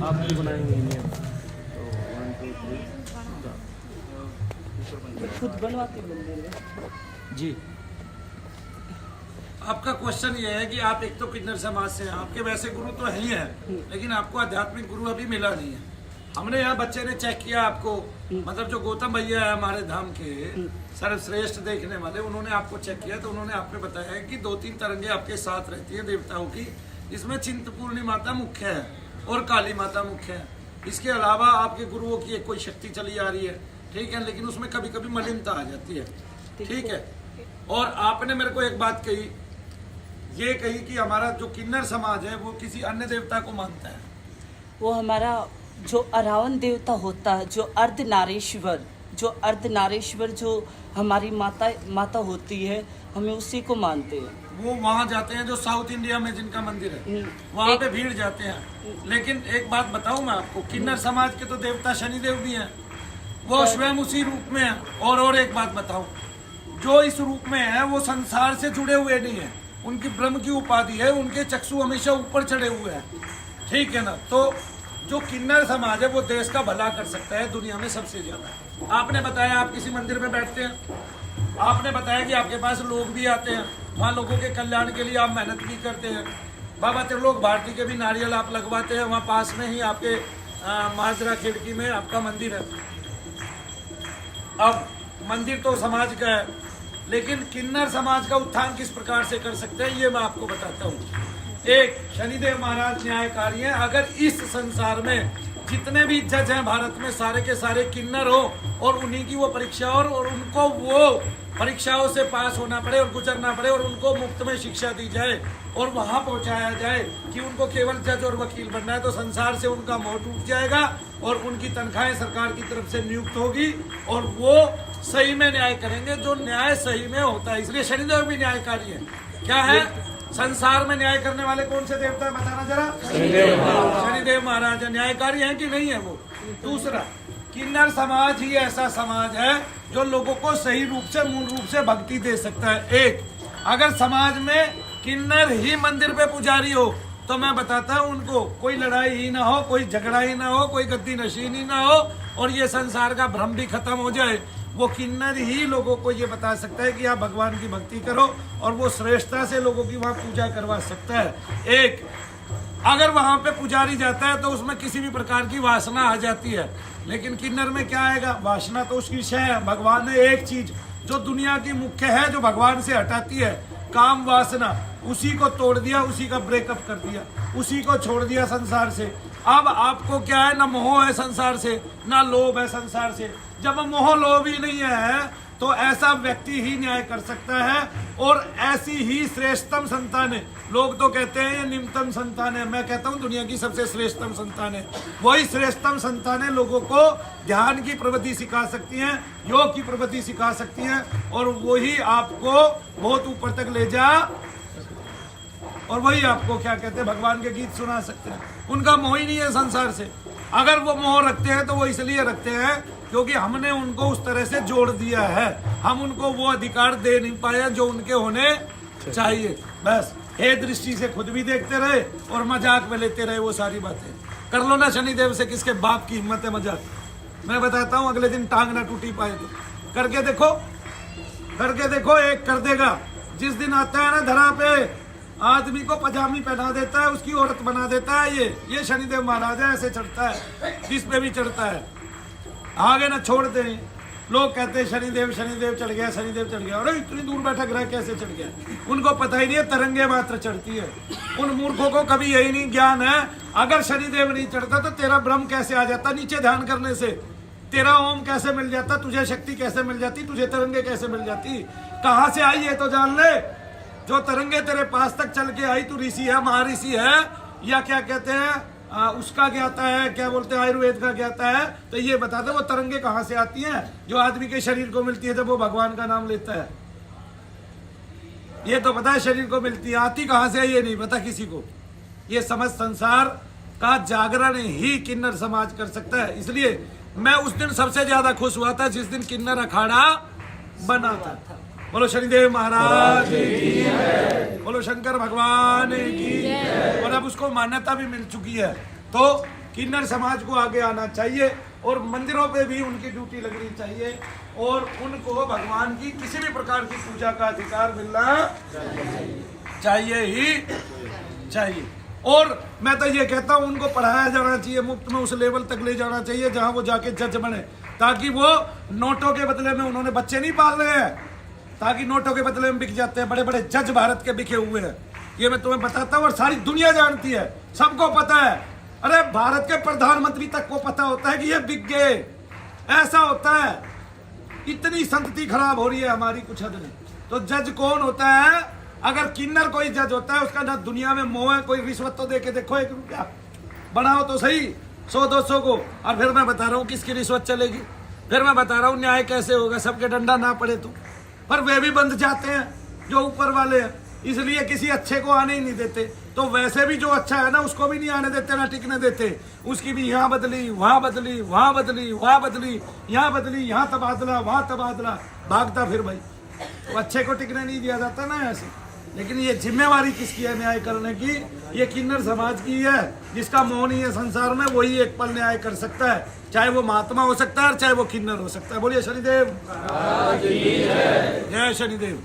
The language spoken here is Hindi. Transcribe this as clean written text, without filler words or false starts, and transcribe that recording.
आप भी बनाएंगे नियम तो 1 2 3 खुद बनवाते मंदिर में जी। आपका क्वेश्चन ये है कि आप एक तो किन्नर समाज से हैं, आपके वैसे गुरु तो है ही हैं, लेकिन आपको आध्यात्मिक गुरु अभी मिला नहीं है। हमने यहाँ बच्चे ने चेक किया आपको, मतलब जो गौतम भैया है हमारे धाम के सर्वश्रेष्ठ देखने वाले, उन्होंने आपको चेक किया तो उन्होंने आपने बताया है कि 2-3 तरंगे आपके साथ रहती है देवताओं की। इसमें चिंतपूर्णी माता मुख्य है और काली माता मुख्य है। इसके अलावा आपके गुरुओं की एक कोई शक्ति चली आ रही है, ठीक है, लेकिन उसमें कभी कभी मलिनता आ जाती है, ठीक है। और आपने मेरे को एक बात कही, ये कही कि हमारा जो किन्नर समाज है वो किसी अन्य देवता को मानता है। वो हमारा जो अरावण देवता होता है, जो अर्धनारीश्वर जो हमारी माता होती है, हमें उसी को मानते हैं। वो वहां जाते हैं जो साउथ इंडिया में जिनका मंदिर है, वहां पे भीड़ जाते हैं। लेकिन एक बात बताऊं मैं आपको, किन्नर समाज के तो देवता शनिदेव भी हैं, वो स्वयं उसी रूप में है। और एक बात बताऊं, जो इस रूप में है वो संसार से जुड़े हुए नहीं है, उनकी ब्रह्म की उपाधि है, उनके चक्षु हमेशा ऊपर चढ़े हुए हैं, ठीक है ना। तो जो किन्नर समाज है वो देश का भला कर सकता है दुनिया में सबसे ज्यादा। आपने बताया आप किसी मंदिर में बैठते हैं, आपने बताया कि आपके पास लोग भी आते हैं, वहाँ लोगों के कल्याण के लिए आप मेहनत भी करते हैं। बाबा त्रिलोक भारती के भी नारियल आप लगवाते हैं, वहाँ पास में ही आपके माजरा खिड़की में आपका मंदिर है। अब मंदिर तो समाज का है, लेकिन किन्नर समाज का उत्थान किस प्रकार से कर सकते हैं ये मैं आपको बताता हूँ। एक, शनिदेव महाराज न्यायकारी हैं। अगर इस संसार में जितने भी जज हैं भारत में, सारे के सारे किन्नर हो और उन्हीं की वो परीक्षा और उनको वो परीक्षाओं से पास होना पड़े और गुजरना पड़े और उनको मुफ्त में शिक्षा दी जाए और वहां पहुंचाया जाए कि उनको केवल जज और वकील बनना है, तो संसार से उनका मोह टूट जाएगा और उनकी तनख्वाहें सरकार की तरफ से नियुक्त होगी और वो सही में न्याय करेंगे, जो न्याय सही में होता है। इसलिए शनिदेव भी न्यायकारी है। क्या है? संसार में न्याय करने वाले कौन से देवता है बताना जरा? शनिदेव महाराज न्यायकारी हैं कि नहीं है वो? दूसरा, किन्नर समाज ही ऐसा समाज है जो लोगों को सही रूप से, मूल रूप से भक्ति दे सकता है। एक, अगर समाज में किन्नर ही मंदिर पे पुजारी हो तो मैं बताता हूँ उनको कोई लड़ाई ही ना हो, कोई झगड़ा ही ना हो, कोई गद्दी नशीन ही ना हो और ये संसार का भ्रम भी खत्म हो जाए। वो किन्नर ही लोगों को ये बता सकता है कि आप भगवान की भक्ति करो और वो श्रेष्ठता से लोगों की वहाँ पूजा करवा सकता है। एक, अगर वहां पे पुजारी जाता है तो उसमें किसी भी प्रकार की वासना आ जाती है, लेकिन किन्नर में क्या आएगा? वासना तो उसकी क्षय है। भगवान ने एक चीज जो दुनिया की मुख्य है, जो भगवान से हटाती है, काम वासना, उसी को तोड़ दिया, उसी का ब्रेकअप कर दिया, उसी को छोड़ दिया संसार से। अब आपको क्या है? ना मोह है संसार से, ना लोभ है संसार से। जब मोह लोभ ही नहीं है तो ऐसा व्यक्ति ही न्याय कर सकता है और ऐसी ही श्रेष्ठतम संतान है। लोग तो कहते हैं ये निम्नतम संतान है, मैं कहता हूँ दुनिया की सबसे श्रेष्ठतम संतान है। वही श्रेष्ठतम संतान है लोगों को ध्यान की प्रवृत्ति सिखा सकती हैं, योग की प्रवृत्ति सिखा सकती हैं और वही आपको बहुत ऊपर तक ले जा और वही आपको क्या कहते हैं, भगवान के गीत सुना सकते हैं। उनका मोह ही नहीं है संसार से। अगर वो मोह रखते हैं तो वो इसलिए रखते हैं क्योंकि हमने उनको उस तरह से जोड़ दिया है, हम उनको वो अधिकार दे नहीं पाए जो उनके होने चाहिए। बस हे दृष्टि से खुद भी देखते रहे और मजाक में लेते रहे वो सारी बातें। कर लो ना शनिदेव से, किसके बाप की हिम्मत है मजाक? मैं बताता हूँ, अगले दिन टांग ना टूटी पाए तो करके देखो, करके देखो, एक कर देगा। जिस दिन आता है ना धरा पे, आदमी को पजामी पहना देता है, उसकी औरत बना देता है। ये शनिदेव महाराज है, ऐसे चढ़ता है, जिस पे भी चढ़ता है आगे ना छोड़ते हैं। लोग कहते हैं शनिदेव शनिदेव चढ़ गया, शनिदेव चढ़ गया। अरे इतनी दूर बैठा ग्रह कैसे चढ़ गया? उनको पता ही नहीं है, तरंगे मात्र चढ़ती है। उन मूर्खों को कभी यही नहीं ज्ञान है, अगर शनिदेव नहीं चढ़ता तो तेरा ब्रह्म कैसे आ जाता नीचे ध्यान करने से? तेरा ओम कैसे मिल जाता? तुझे शक्ति कैसे मिल जाती? तुझे तरंगे कैसे मिल जाती? कहाँ से आई ये तो जान ले। जो तरंगे तेरे पास तक चल के आई, तू ऋषि है, महर्षि है, या क्या कहते हैं उसका ज्ञाता है, क्या बोलते हैं आयुर्वेद का ज्ञाता है, तो ये बता दे वो तरंगे कहाँ से आती हैं जो आदमी के शरीर को मिलती है जब वो भगवान का नाम लेता है। ये तो पता है शरीर को मिलती है, आती कहाँ से है ये नहीं पता किसी को। ये समझ संसार का जागरण ही किन्नर समाज कर सकता है। इसलिए मैं उस दिन सबसे ज्यादा खुश हुआ था जिस दिन किन्नर अखाड़ा बना था। बोलो शनिदेव महाराज की, बोलो शंकर भगवान की। और अब उसको मान्यता भी मिल चुकी है। तो किन्नर समाज को आगे आना चाहिए और मंदिरों पे भी उनकी ड्यूटी लगनी चाहिए और उनको भगवान की किसी भी प्रकार की पूजा का अधिकार मिलना चाहिए ही चाहिए। और मैं तो ये कहता हूँ उनको पढ़ाया जाना चाहिए, मुफ्त में उस लेवल तक ले जाना चाहिए जहाँ वो जाके जज बने, ताकि वो नोटों के बदले में उन्होंने बच्चे नहीं पाल रहे हैं, ताकि नोटों के बदले में बिक जाते हैं। बड़े बड़े जज भारत के बिके हुए हैं, ये मैं तुम्हें बताता हूँ और सारी दुनिया जानती है, सबको पता है। अरे भारत के प्रधानमंत्री तक को पता होता है कि ये बिक गए, ऐसा होता है। इतनी संतति खराब हो रही है हमारी, कुछ हद नहीं। तो जज कौन होता है? अगर किन्नर कोई जज होता है उसका ना दुनिया में मोह है, कोई रिश्वत तो दे के देखो, 1 रुपया बनाओ तो सही 100-200 को, और फिर मैं बता रहा हूँ किसकी रिश्वत चलेगी, फिर मैं बता रहा हूँ न्याय कैसे होगा, सबके डंडा ना पड़े तो। पर वे भी बंध जाते हैं जो ऊपर वाले हैं, इसलिए किसी अच्छे को आने ही नहीं देते। तो वैसे भी जो अच्छा है ना उसको भी नहीं आने देते, ना टिकने देते। उसकी भी यहाँ बदली, वहाँ बदली, वहाँ बदली, वहाँ बदली, यहाँ बदली, यहाँ तबादला, वहाँ तबादला, भागता फिर भाई। तो अच्छे को टिकने नहीं दिया जाता ना ऐसे। लेकिन ये जिम्मेवारी किसकी है न्याय करने की? ये किन्नर समाज की है। जिसका मोह नहीं है संसार में वही एक पल न्याय कर सकता है, चाहे वो महात्मा हो सकता है और चाहे वो किन्नर हो सकता है। बोलिए शनिदेव जय शनिदेव।